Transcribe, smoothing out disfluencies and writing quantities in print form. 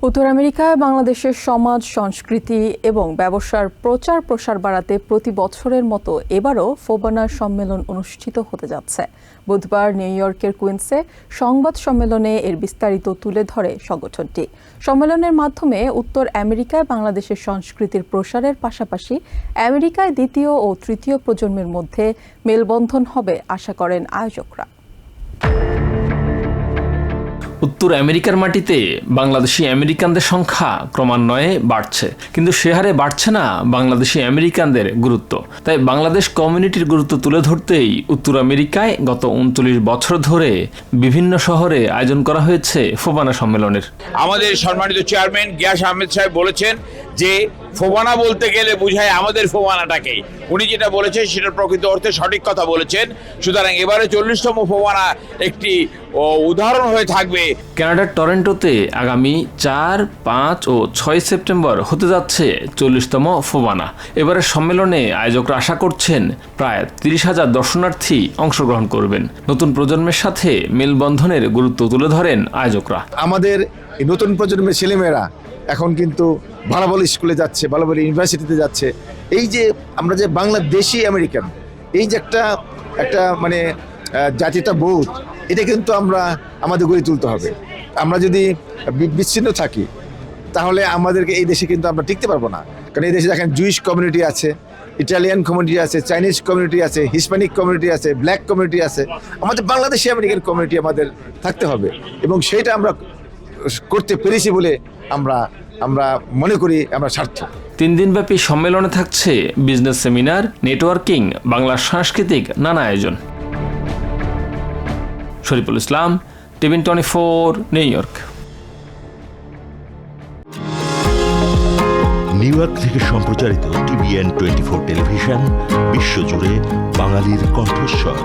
উত্তর আমেরিকায় বাংলাদেশের সমাজ, সংস্কৃতি এবং ব্যবসার প্রচার প্রসার বাড়াতে প্রতি বছরের মতো এবারও ফোবানা সম্মেলন অনুষ্ঠিত হতে যাচ্ছে। বুধবার নিউ ইয়র্কের কুইন্সে সংবাদ সম্মেলনে এর বিস্তারিত তুলে ধরে সংগঠনটি। সম্মেলনের মাধ্যমে উত্তর আমেরিকায় বাংলাদেশের সংস্কৃতির প্রসারের পাশাপাশি আমেরিকায় দ্বিতীয় ও তৃতীয় প্রজন্মের মধ্যে মেলবন্ধন হবে আশা করেন আয়োজকরা। উত্তর আমেরিকার মাটিতে বাংলাদেশি আমেরিকানদের সংখ্যা ক্রমান্বয়ে বাড়ছে, কিন্তু সে হারে বাড়ছে না বাংলাদেশি আমেরিকানদের গুরুত্ব। তাই বাংলাদেশ কমিউনিটির গুরুত্ব তুলে ধরতেই উত্তর আমেরিকায় গত ৩৯ বছর ধরে বিভিন্ন শহরে আয়োজন করা হয়েছে ফোবানা সম্মেলনের। আমাদের সম্মানিত চেয়ারম্যান গিয়াস আহমেদ সাহেব বলেছেন যে ফোবানা বলতে গেলে বোঝায় আমাদের ফোবানাটাকেই। উনি যেটা বলেছেন সেটার প্রকৃত অর্থে সঠিক কথা বলেছেন। সুতরাং এবারে ৪০তম ফোবানা একটি উদাহরণ হয়ে থাকবে। কানাডার টরন্টোতে আগামী ৪, ৫ ও ৬ সেপ্টেম্বর হতে যাচ্ছে ৪০তম ফোবানা। এবারের সম্মেলনে আয়োজকরা আশা করছেন প্রায় ৩০,০০০ দর্শনার্থী অংশগ্রহণ করবেন। নতুন প্রজন্মের সাথে মেলবন্ধনের গুরুত্ব তুলে ধরেন আয়োজকরা। আমাদের নতুন প্রজন্মের ছেলেমেয়েরা এখন কিন্তু ভালো ভালো স্কুলে যাচ্ছে, ভালো ভালো ইউনিভার্সিটিতে যাচ্ছে। এই যে আমরা যে বাংলাদেশি আমেরিকান, এই যে একটা মানে জাতিটা বোধ, এটা কিন্তু আমাদের গড়ে তুলতে হবে। আমরা যদি বিচ্ছিন্ন থাকি তাহলে আমাদেরকে এই দেশে কিন্তু আমরা টিকতে পারবো না। কারণ এই দেশে দেখেন জুইশ কমিউনিটি আছে, ইটালিয়ান কমিউনিটি আছে, চাইনিজ কমিউনিটি আছে, হিসপ্যানিক কমিউনিটি আছে, ব্ল্যাক কমিউনিটি আছে। আমাদের বাংলাদেশি আমেরিকান কমিউনিটি আমাদের থাকতে হবে এবং সেইটা আমরা করতে পেরেছি বলে আমরা মনে করি আমরা সার্থক। ৩ দিনব্যাপী সম্মেলনে থাকছে বিজনেস সেমিনার, নেটওয়ার্কিং, বাংলা সাংস্কৃতিক নানা আয়োজন। Shariful Islam, TV 24, New York. New York থেকে সম্প্রচারিত TVN 24 টেলিভিশন বিশ্বজুড়ে বাঙালির কণ্ঠস্বর।